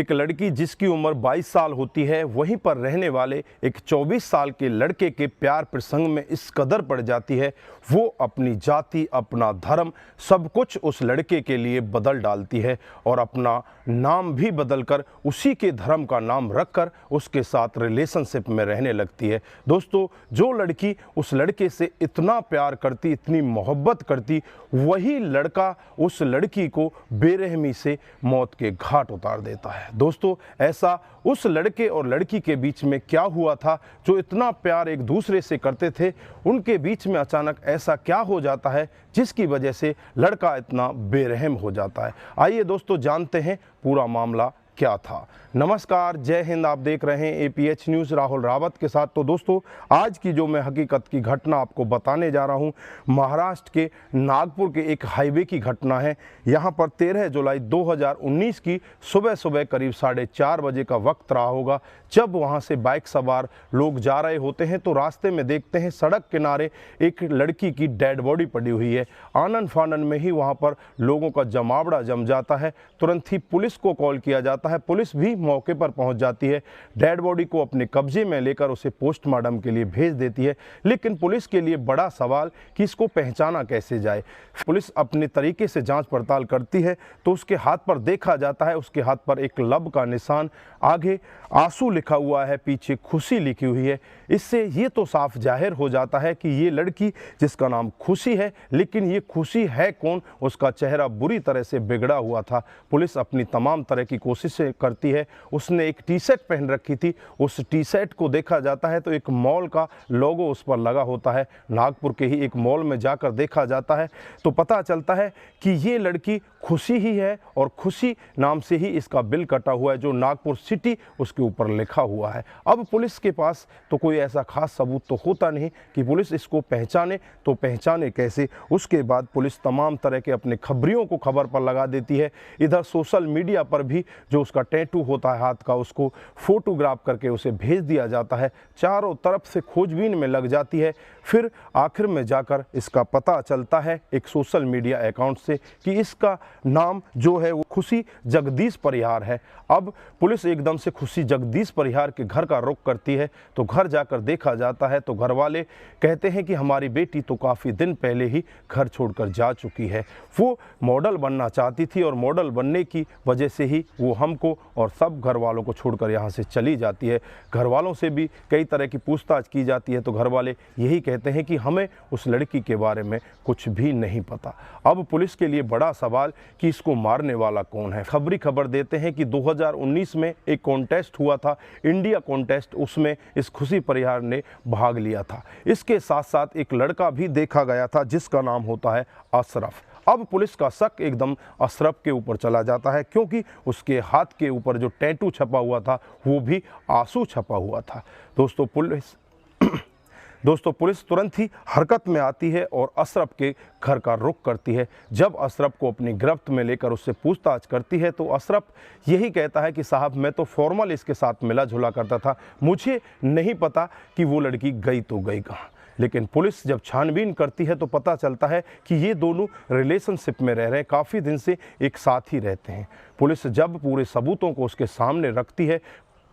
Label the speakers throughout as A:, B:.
A: एक लड़की जिसकी उम्र 22 साल होती है वहीं पर रहने वाले एक 24 साल के लड़के के प्यार प्रसंग में इस कदर पड़ जाती है, वो अपनी जाति, अपना धर्म, सब कुछ उस लड़के के लिए बदल डालती है और अपना नाम भी बदलकर उसी के धर्म का नाम रखकर उसके साथ रिलेशनशिप में रहने लगती है। दोस्तों, जो लड़की उस लड़के से इतना प्यार करती, इतनी मोहब्बत करती, वही लड़का उस लड़की को बेरहमी से मौत के घाट उतार देता है। दोस्तों, ऐसा उस लड़के और लड़की के बीच में क्या हुआ था? जो इतना प्यार एक दूसरे से करते थे, उनके बीच में अचानक ऐसा क्या हो जाता है जिसकी वजह से लड़का इतना बेरहम हो जाता है? आइए दोस्तों, जानते हैं पूरा मामला क्या था। नमस्कार, जय हिंद। आप देख रहे हैं APH न्यूज़ राहुल रावत के साथ। तो दोस्तों, आज की जो मैं हकीकत की घटना आपको बताने जा रहा हूं, महाराष्ट्र के नागपुर के एक हाईवे की घटना है। यहां पर 13 जुलाई 2019 की सुबह सुबह करीब 4:30 बजे का वक्त रहा होगा, जब वहां से बाइक सवार लोग जा रहे होते हैं तो रास्ते में देखते हैं सड़क किनारे एक लड़की की डेड बॉडी पड़ी हुई है। आनन फानन में ही वहां पर लोगों का जमावड़ा जम जाता है। तुरंत ही पुलिस को कॉल किया जाता है। पुलिस भी मौके पर पहुंच जाती है, डेड बॉडी को अपने कब्जे में लेकर उसे पोस्टमार्टम के लिए भेज देती है। लेकिन पुलिस के लिए बड़ा सवाल कि इसको पहचाना कैसे जाए। पुलिस अपने तरीके से जांच पड़ताल करती है तो उसके हाथ पर देखा जाता है, उसके हाथ पर एक लब का निशान, आगे आंसू लिखा हुआ है, पीछे खुशी लिखी हुई है। इससे ये तो साफ जाहिर हो जाता है कि ये लड़की जिसका नाम खुशी है, लेकिन ये खुशी है कौन? उसका चेहरा बुरी तरह से बिगड़ा हुआ था। पुलिस अपनी तमाम तरह की कोशिशें करती है। उसने एक टी शर्ट पहन रखी थी, उस टी शर्ट को देखा जाता है तो एक मॉल का लोगो उस पर लगा होता है। नागपुर के ही एक मॉल में जाकर देखा जाता है तो पता चलता है कि ये लड़की खुशी ही है और खुशी नाम से ही इसका बिल कटा हुआ है, जो नागपुर सिटी उसके ऊपर लिखा हुआ है। अब पुलिस के पास तो कोई ऐसा खास सबूत तो होता नहीं कि पुलिस इसको पहचाने, तो पहचाने कैसे? उसके बाद पुलिस तमाम तरह के अपने खबरियों को खबर पर लगा देती है। इधर सोशल मीडिया पर भी जो उसका टैटू होता है हाथ का, उसको फोटोग्राफ करके उसे भेज दिया जाता है। चारों तरफ से खोजबीन में लग जाती है। फिर आखिर में जाकर इसका पता चलता है एक सोशल मीडिया अकाउंट से कि इसका नाम जो है वो खुशी जगदीश परिहार है। अब पुलिस एकदम से खुशी जगदीश परिहार के घर का रुख करती है तो घर जाकर देखा जाता है तो घर वाले कहते हैं कि हमारी बेटी तो काफ़ी दिन पहले ही घर छोड़कर जा चुकी है। वो मॉडल बनना चाहती थी और मॉडल बनने की वजह से ही वो हमको और सब घर वालों को छोड़कर यहाँ से चली जाती है। घर वालों से भी कई तरह की पूछताछ की जाती है तो घर वाले यही कहते हैं कि हमें उस लड़की के बारे में कुछ भी नहीं पता। अब पुलिस के लिए बड़ा सवाल कि इसको मारने वाला कौन है। खबर देते हैं कि 2019 में एक कॉन्टेस्ट हुआ था, इंडिया कॉन्टेस्ट, उसमें इस खुशी परिहार ने भाग लिया था। इसके साथ साथ एक लड़का भी देखा गया था जिसका नाम होता है अशरफ। अब पुलिस का शक एकदम अशरफ के ऊपर चला जाता है क्योंकि उसके हाथ के ऊपर जो टैटू छपा हुआ था वो भी आंसू छपा हुआ था। दोस्तों, पुलिस तुरंत ही हरकत में आती है और अशरफ के घर का रुख करती है। जब अशरफ को अपनी गिरफ्त में लेकर उससे पूछताछ करती है तो अशरफ यही कहता है कि साहब, मैं तो फॉर्मल इसके साथ मिला जुला करता था, मुझे नहीं पता कि वो लड़की गई तो गई कहाँ। लेकिन पुलिस जब छानबीन करती है तो पता चलता है कि ये दोनों रिलेशनशिप में रह रहे हैं, काफ़ी दिन से एक साथ ही रहते हैं। पुलिस जब पूरे सबूतों को उसके सामने रखती है,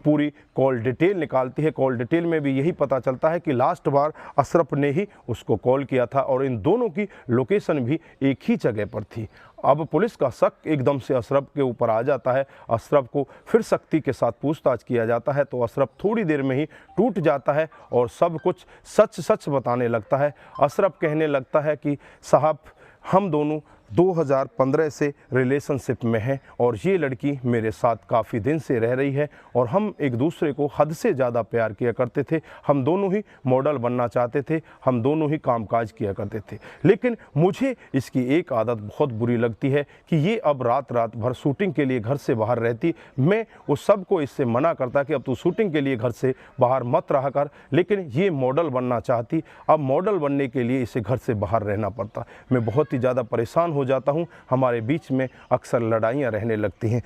A: पूरी कॉल डिटेल निकालती है, कॉल डिटेल में भी यही पता चलता है कि लास्ट बार अशरफ ने ही उसको कॉल किया था और इन दोनों की लोकेशन भी एक ही जगह पर थी। अब पुलिस का शक एकदम से अशरफ के ऊपर आ जाता है। अशरफ को फिर सख्ती के साथ पूछताछ किया जाता है तो अशरफ थोड़ी देर में ही टूट जाता है और सब कुछ सच सच बताने लगता है। अशरफ कहने लगता है कि साहब, हम दोनों 2015 से रिलेशनशिप में हैं और ये लड़की मेरे साथ काफ़ी दिन से रह रही है और हम एक दूसरे को हद से ज़्यादा प्यार किया करते थे। हम दोनों ही मॉडल बनना चाहते थे, हम दोनों ही कामकाज किया करते थे। लेकिन मुझे इसकी एक आदत बहुत बुरी लगती है कि ये अब रात भर शूटिंग के लिए घर से बाहर रहती। मैं उस सब को इससे मना करता कि अब तू शूटिंग के लिए घर से बाहर मत रहा कर, लेकिन ये मॉडल बनना चाहती। अब मॉडल बनने के लिए इसे घर से बाहर रहना पड़ता। मैं बहुत ही ज़्यादा परेशान हो जाता हूँ। हमारे बीच में अक्सर लड़ाइयाँ रहने लगती हैं।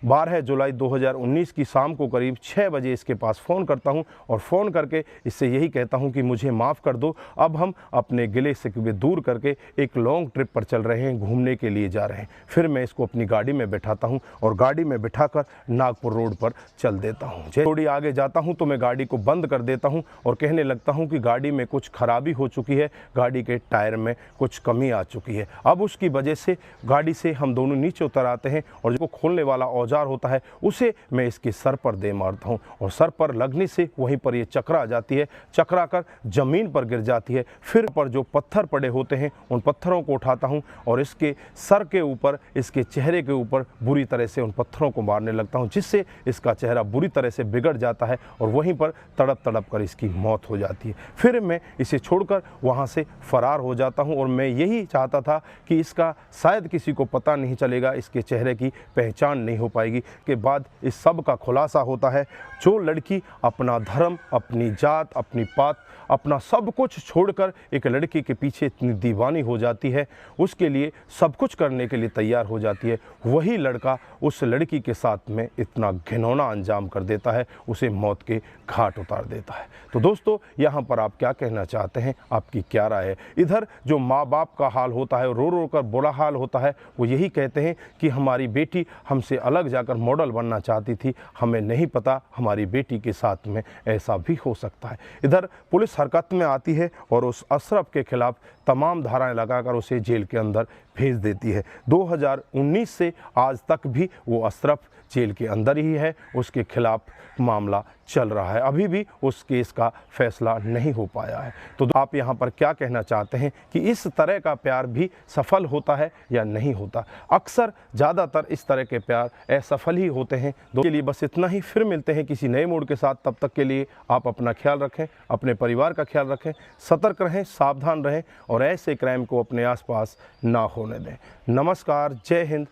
A: 12 जुलाई 2019 की शाम को करीब 6 बजे इसके पास फ़ोन करता हूं और फ़ोन करके इससे यही कहता हूं कि मुझे माफ़ कर दो, अब हम अपने गिले शिकवे दूर करके एक लॉन्ग ट्रिप पर चल रहे हैं, घूमने के लिए जा रहे हैं। फिर मैं इसको अपनी गाड़ी में बैठाता हूं और गाड़ी में बिठाकर नागपुर रोड पर चल देता हूं। जैसे थोड़ी आगे जाता हूं तो मैं गाड़ी को बंद कर देता हूं और कहने लगता हूं कि गाड़ी में कुछ खराबी हो चुकी है, गाड़ी के टायर में कुछ कमी आ चुकी है। अब उसकी वजह से गाड़ी से हम दोनों नीचे उतर आते हैं और जो खोलने वाला औजार होता है उसे मैं इसके सर पर दे मारता हूं और सर पर लगने से वहीं पर ये चकरा जाती है, चकरा कर ज़मीन पर गिर जाती है। फिर पर जो पत्थर पड़े होते हैं उन पत्थरों को उठाता हूं और इसके सर के ऊपर, इसके चेहरे के ऊपर बुरी तरह से उन पत्थरों को मारने लगता हूं, जिससे इसका चेहरा बुरी तरह से बिगड़ जाता है और वहीं पर तड़प तड़प कर इसकी मौत हो जाती है। फिर मैं इसे छोड़कर वहां से फरार हो जाता हूं और मैं यही चाहता था कि इसका शायद किसी को पता नहीं चलेगा, इसके चेहरे की पहचान नहीं हो पाएगी। के बाद इस सब का खुलासा होता है। जो लड़की अपना धर्म, अपनी जात, अपनी पात, अपना सब कुछ छोड़कर एक लड़की के पीछे इतनी दीवानी हो जाती है, उसके लिए सब कुछ करने के लिए तैयार हो जाती है, वही लड़का उस लड़की के साथ में इतना घिनौना अंजाम कर देता है, उसे मौत के घाट उतार देता है। तो दोस्तों, यहाँ पर आप क्या कहना चाहते हैं, आपकी क्या राय है? इधर जो माँ बाप का हाल होता है, रो रो कर बुरा हाल होता है, वो यही कहते हैं कि हमारी बेटी हमसे अलग जाकर मॉडल बनना चाहती थी, हमें नहीं पता हमारी बेटी के साथ में ऐसा भी हो सकता है। इधर पुलिस हरकत में आती है और उस अशरफ के खिलाफ तमाम धाराएं लगाकर उसे जेल के अंदर भेज देती है। 2019 से आज तक भी वो अशरफ जेल के अंदर ही है, उसके खिलाफ मामला चल रहा है, अभी भी उस केस का फैसला नहीं हो पाया है। तो आप यहाँ पर क्या कहना चाहते हैं कि इस तरह का प्यार भी सफल होता है या नहीं होता? अक्सर ज़्यादातर इस तरह के प्यार असफल ही होते हैं। तो के लिए बस इतना ही, फिर मिलते हैं किसी नए मूड के साथ। तब तक के लिए आप अपना ख्याल रखें, अपने परिवार का ख्याल रखें, सतर्क रहें, सावधान रहें और ऐसे क्राइम को अपने आसपास ना होने दें। नमस्कार, जय हिंद।